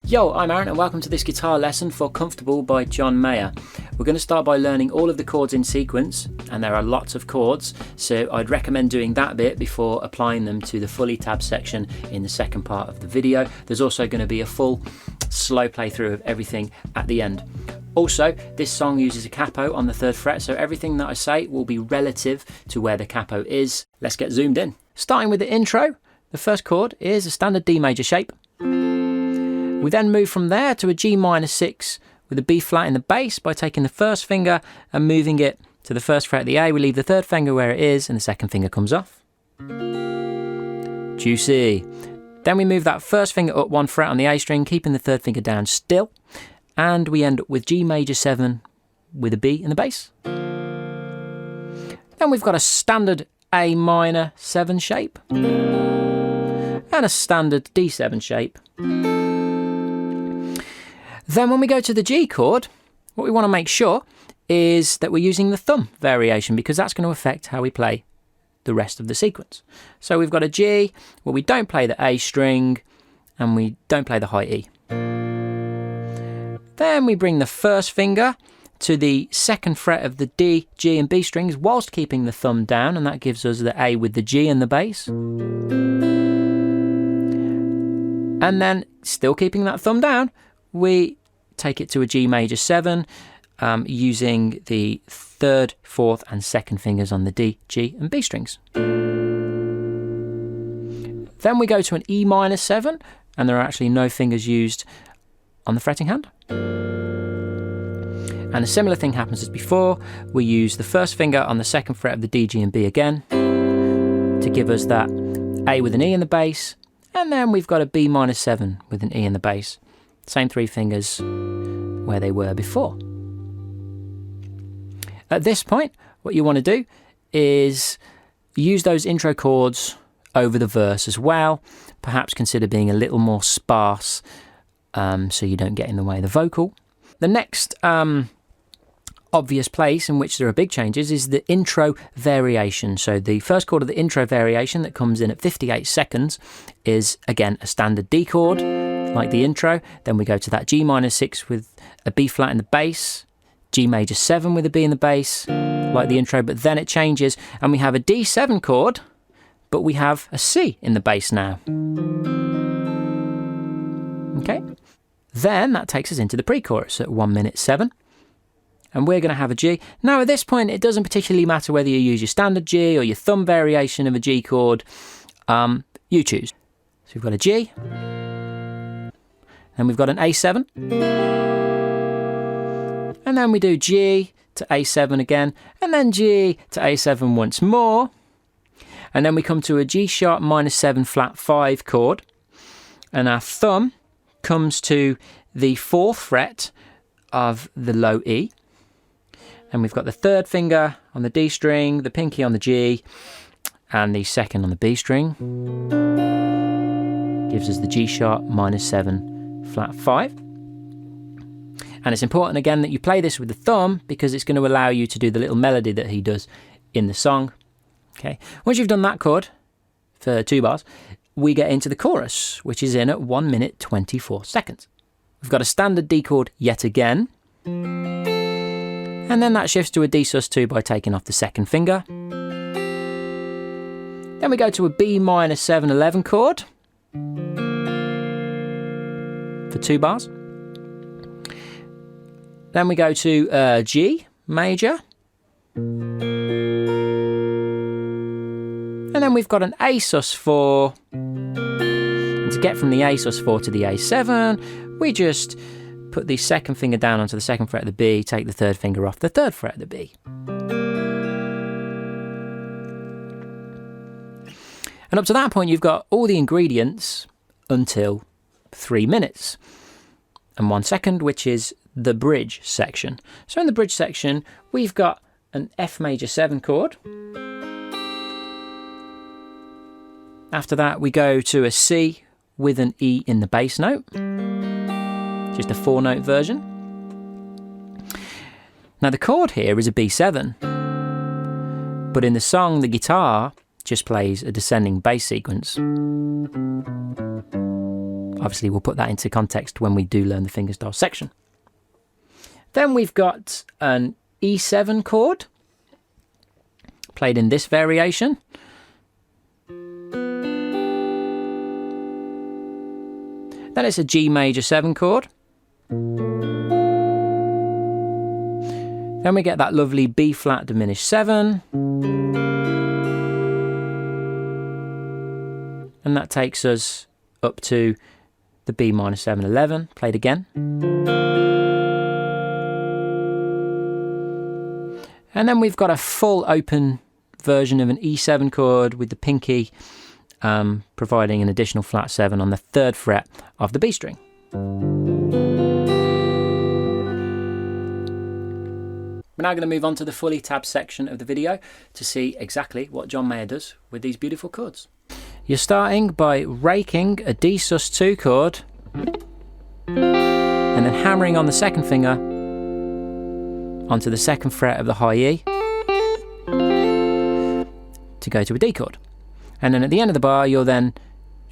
Yo, I'm Aaron and welcome to this guitar lesson for Comfortable by John Mayer. We're going to start by learning all of the chords in sequence, and there are lots of chords, so I'd recommend doing that bit before applying them to the fully tabbed section in the second part of the video. There's also going to be a full slow playthrough of everything at the end. Also, this song uses a capo on the 3rd fret, so everything that I say will be relative to where the capo is. Let's get zoomed in. Starting with the intro, the first chord is a standard D major shape. We then move from there to a G minor 6 with a B flat in the bass by taking the first finger and moving it to the 1st fret of the A. We leave the 3rd finger where it is and the 2nd finger comes off. Juicy. Then we move that 1st finger up 1 fret on the A string, keeping the 3rd finger down still. And we end up with G major 7 with a B in the bass. Then we've got a standard A minor 7 shape and a standard D7 shape. Then when we go to the G chord, what we want to make sure is that we're using the thumb variation, because that's going to affect how we play the rest of the sequence. So we've got a G where we don't play the A string and we don't play the high E. Then we bring the 1st finger to the 2nd fret of the D, G and B strings whilst keeping the thumb down, and that gives us the A with the G and the bass. And then, still keeping that thumb down, we take it to a G major 7 using the 3rd, 4th and 2nd fingers on the D, G and B strings. Then we go to an E minor 7, and there are actually no fingers used on the fretting hand. And a similar thing happens as before. We use the 1st finger on the 2nd fret of the D, G and B again to give us that A with an E in the bass, and then we've got a B minor 7 with an E in the bass. Same 3 fingers where they were before. At this point, what you want to do is use those intro chords over the verse as well. Perhaps consider being a little more sparse so you don't get in the way of the vocal. The next obvious place in which there are big changes is the intro variation. So the first chord of the intro variation that comes in at 58 seconds is again a standard D chord, like the intro. Then we go to that G minor 6 with a B flat in the bass, G major 7 with a B in the bass, like the intro, but then it changes and we have a D7 chord, but we have a C in the bass now. Okay, then that takes us into the pre-chorus at 1 minute 7. And we're going to have a G. Now at this point it doesn't particularly matter whether you use your standard G or your thumb variation of a G chord. You choose. So we've got a G. Then we've got an A7. And then we do G to A7 again. And then G to A7 once more. And then we come to a G sharp minor 7 flat 5 chord. And our thumb comes to the 4th fret of the low E. And we've got the 3rd finger on the D string, the pinky on the G, and the 2nd on the B string. Gives us the G sharp minor 7 flat 5. And it's important again that you play this with the thumb because it's going to allow you to do the little melody that he does in the song. Okay. Once you've done that chord for 2 bars, we get into the chorus, which is in at 1 minute 24 seconds. We've got a standard D chord yet again. And then that shifts to a D sus2 by taking off the 2nd finger. Then we go to a B minor 7/11 chord for 2 bars. Then we go to G major. And then we've got an A sus4. And to get from the A sus4 to the A7, we just put the 2nd finger down onto the 2nd fret of the B, take the 3rd finger off the 3rd fret of the B. And up to that point, you've got all the ingredients until 3 minutes and 1 second, which is the bridge section. So in the bridge section, we've got an F major 7 chord. After that, we go to a C with an E in the bass note. Just a 4-note version. Now the chord here is a B7, but in the song the guitar just plays a descending bass sequence. obviously we'll put that into context when we do learn the fingerstyle section. Then we've got an E7 chord, played in this variation. Then it's a G major 7 chord. Then we get that lovely B flat diminished 7. And that takes us up to the B minor 7 11, played again. And then we've got a full open version of an E7 chord with the pinky providing an additional flat 7 on the 3rd fret of the B string. We're now going to move on to the fully tabbed section of the video to see exactly what John Mayer does with these beautiful chords. You're starting by raking a D sus2 chord and then hammering on the 2nd finger onto the 2nd fret of the high E to go to a D chord. And then at the end of the bar, you're then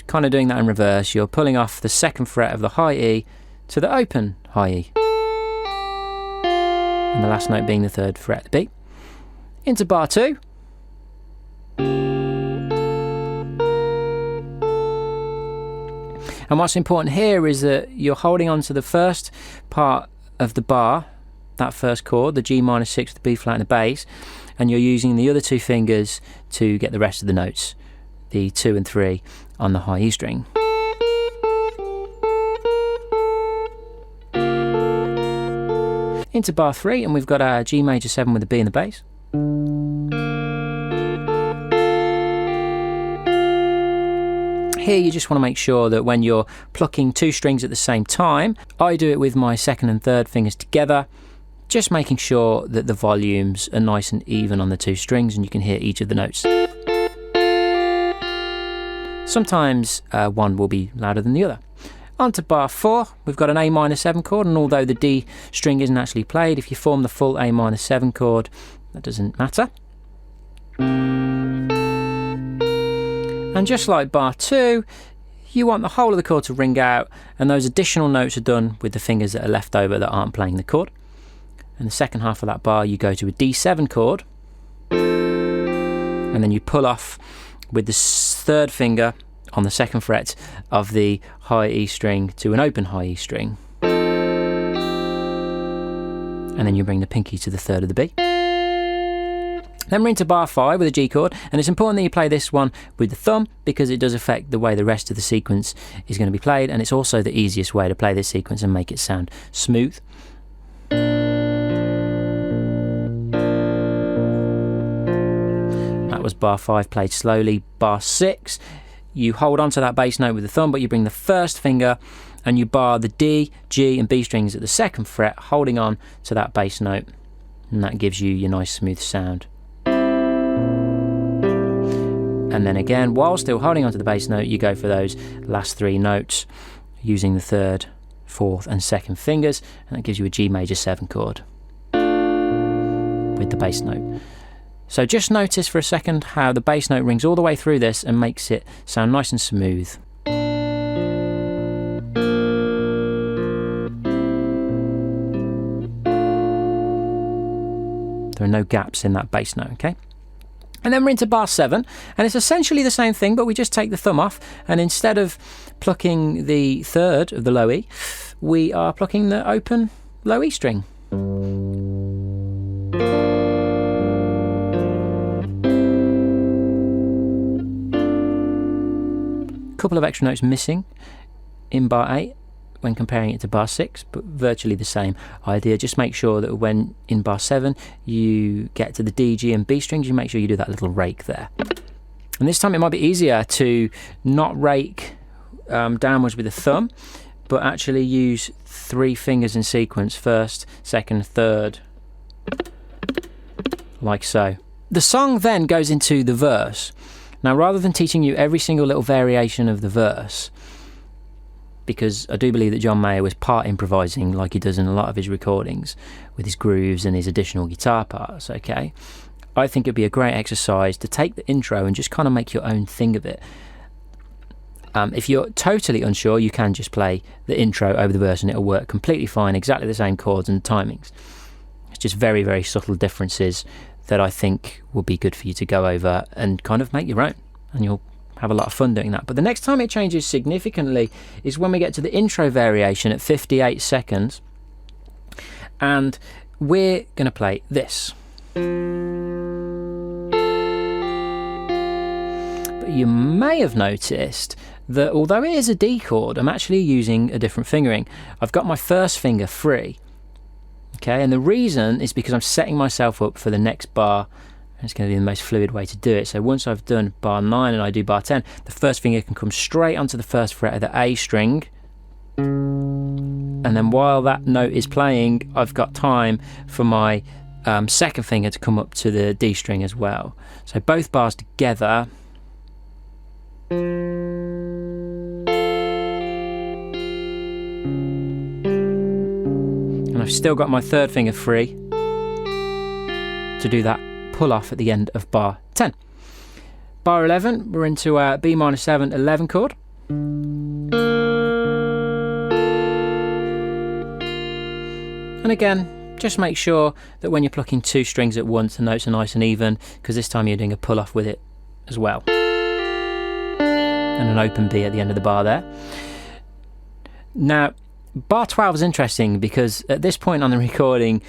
kind of doing that in reverse. You're pulling off the 2nd fret of the high E to the open high E. And the last note being the 3rd fret of the B. Into bar 2. And what's important here is that you're holding on to the first part of the bar, that first chord, the G minor 6, the B flat and the bass, and you're using the other 2 fingers to get the rest of the notes, the 2 and 3 on the high E string. Into bar 3, and we've got our G major 7 with the B and the bass. Here you just want to make sure that when you're plucking 2 strings at the same time, I do it with my 2nd and 3rd fingers together, just making sure that the volumes are nice and even on the 2 strings and you can hear each of the notes. Sometimes one will be louder than the other. On to bar 4, we've got an A minor 7 chord, and although the D string isn't actually played, if you form the full A minor 7 chord, that doesn't matter. And just like bar 2, you want the whole of the chord to ring out, and those additional notes are done with the fingers that are left over that aren't playing the chord. And the second half of that bar, you go to a D7 chord, and then you pull off with the 3rd finger on the 2nd fret of the high E string to an open high E string. And then you bring the pinky to the 3rd of the B. Then we're into bar 5 with a G chord, and it's important that you play this one with the thumb because it does affect the way the rest of the sequence is going to be played, and it's also the easiest way to play this sequence and make it sound smooth. That was bar 5 played slowly. Bar 6, you hold on to that bass note with the thumb, but you bring the 1st finger and you bar the D, G and B strings at the 2nd fret, holding on to that bass note, and that gives you your nice smooth sound. And then again, while still holding onto the bass note, you go for those last 3 notes using the 3rd, 4th and 2nd fingers, and that gives you a G major 7 chord with the bass note. So just notice for a second how the bass note rings all the way through this and makes it sound nice and smooth. There are no gaps in that bass note, okay? And then we're into bar 7, and it's essentially the same thing, but we just take the thumb off, and instead of plucking the 3rd of the low E, we are plucking the open low E string. A couple of extra notes missing in bar 8 when comparing it to bar 6, but virtually the same idea. Just make sure that when in bar 7 you get to the D, G and B strings, you make sure you do that little rake there. And this time it might be easier to not rake downwards with the thumb, but actually use 3 fingers in sequence, 1st, 2nd, 3rd, like so. The song then goes into the verse. Now, rather than teaching you every single little variation of the verse, because I do believe that John Mayer was part improvising like he does in a lot of his recordings with his grooves and his additional guitar parts, okay? I think it'd be a great exercise to take the intro and just kind of make your own thing of it. If you're totally unsure, you can just play the intro over the verse and it'll work completely fine, exactly the same chords and timings. It's just very, very subtle differences that I think will be good for you to go over and kind of make your own, and you'll have a lot of fun doing that. But the next time it changes significantly is when we get to the intro variation at 58 seconds, and we're going to play this. But you may have noticed that although it is a D chord, I'm actually using a different fingering. I've got my first finger free, okay, and the reason is because I'm setting myself up for the next bar. It's going to be the most fluid way to do it. So once I've done bar 9 and I do bar 10, the first finger can come straight onto the first fret of the A string, and then while that note is playing, I've got time for my second finger to come up to the D string as well. So both bars together. And I've still got my third finger free to do that pull off at the end of bar 10. Bar 11, we're into a B minor 7 11 chord. And again, just make sure that when you're plucking two strings at once, the notes are nice and even, because this time you're doing a pull off with it as well. And an open B at the end of the bar there. Now, bar 12 is interesting because at this point on the recording,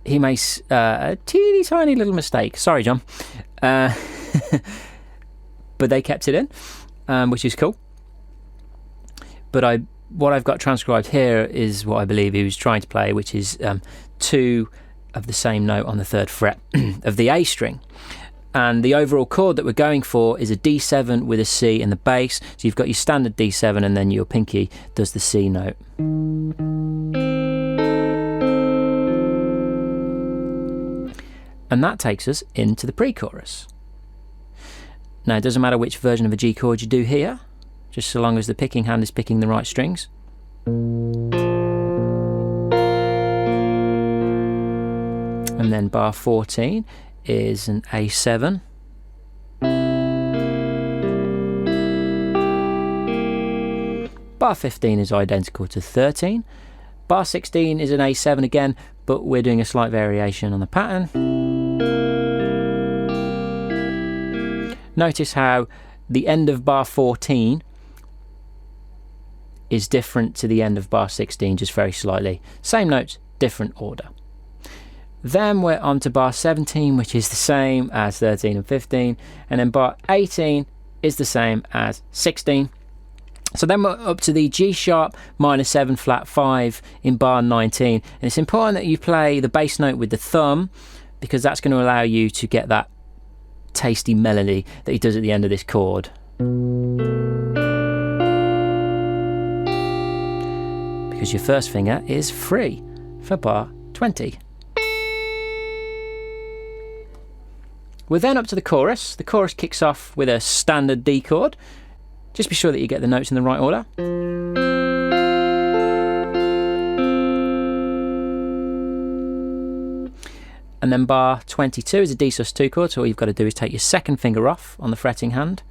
he makes a teeny tiny little mistake. Sorry, John. But they kept it in, which is cool. But what I've got transcribed here is what I believe he was trying to play, which is 2 of the same note on the 3rd fret of the A string. And the overall chord that we're going for is a D7 with a C in the bass. So you've got your standard D7 and then your pinky does the C note. And that takes us into the pre-chorus. Now, it doesn't matter which version of a G chord you do here, just so long as the picking hand is picking the right strings. And then bar 14 is an A7. Bar 15 is identical to 13. Bar 16 is an A7 again, but we're doing a slight variation on the pattern. Notice how the end of bar 14 is different to the end of bar 16, just very slightly. Same notes, different order. Then we're on to bar 17, which is the same as 13 and 15, and then bar 18 is the same as 16. So then we're up to the G sharp minor 7 flat 5 in bar 19, and it's important that you play the bass note with the thumb, because that's going to allow you to get that tasty melody that he does at the end of this chord. Because your first finger is free for bar 20. We're then up to the chorus. The chorus kicks off with a standard D chord. Just be sure that you get the notes in the right order. And then bar 22 is a D sus2 chord, so all you've got to do is take your second finger off on the fretting hand.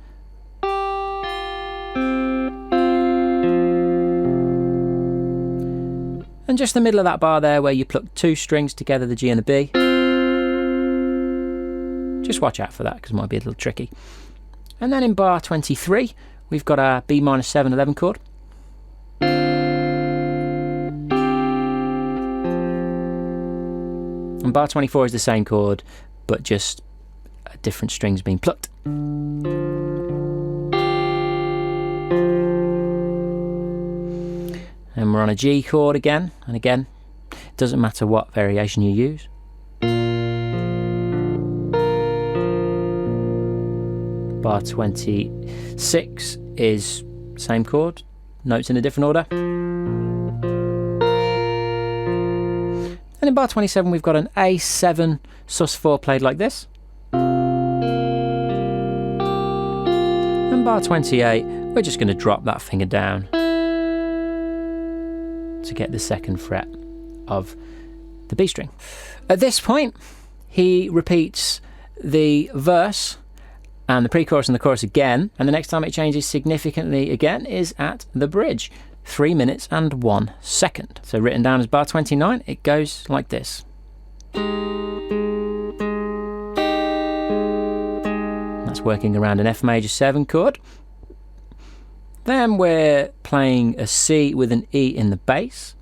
And just the middle of that bar there where you pluck 2 strings together, the G and the B. Just watch out for that because it might be a little tricky. And then in bar 23, we've got a B minor 7 11 chord. And bar 24 is the same chord, but just different strings being plucked. And we're on a G chord again, and again, it doesn't matter what variation you use. Bar 26 is same chord, notes in a different order. And in bar 27 we've got an A7 sus4 played like this. And bar 28, we're just going to drop that finger down to get the second fret of the B string. At this point, he repeats the verse and the pre-chorus and the chorus again, and the next time it changes significantly again is at the bridge, 3 minutes and 1 second. So written down as bar 29, it goes like this. That's working around an F major 7 chord. Then we're playing a C with an E in the bass.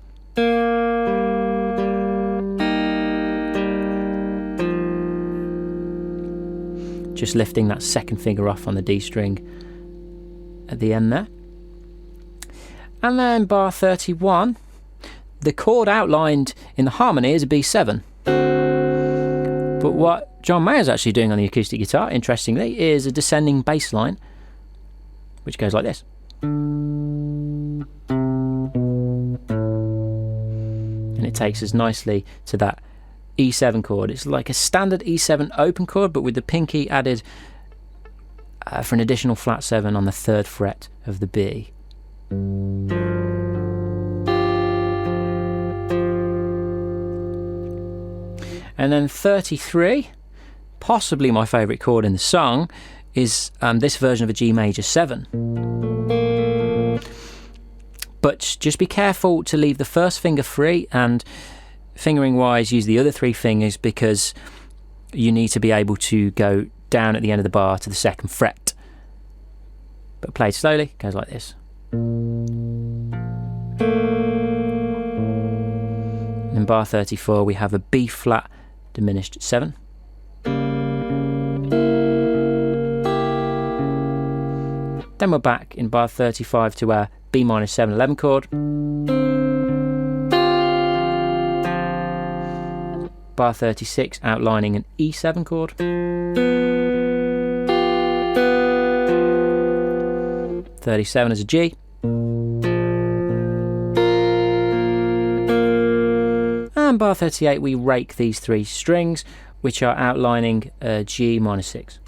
Just lifting that second finger off on the D string at the end there. And then bar 31, the chord outlined in the harmony is a B7. But what John Mayer's actually doing on the acoustic guitar, interestingly, is a descending bass line, which goes like this. And it takes us nicely to that E7 chord. It's like a standard E7 open chord, but with the pinky added for an additional flat 7 on the 3rd fret of the B. And then 33, possibly my favourite chord in the song, is this version of a G major 7. But just be careful to leave the first finger free, and fingering wise use the other 3 fingers, because you need to be able to go down at the end of the bar to the 2nd fret. But played slowly, goes like this. And in bar 34 we have a B flat diminished 7. Then we're back in bar 35 to our B minor 7 11 chord. Bar 36 outlining an E7 chord. 37 as a G. And bar 38 we rake these 3 strings, which are outlining a G minor 6.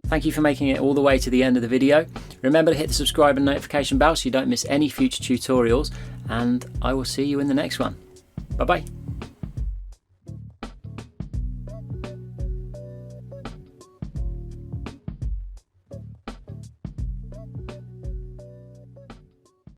Thank you for making it all the way to the end of the video. Remember to hit the subscribe and notification bell so you don't miss any future tutorials, and I will see you in the next one. Bye bye.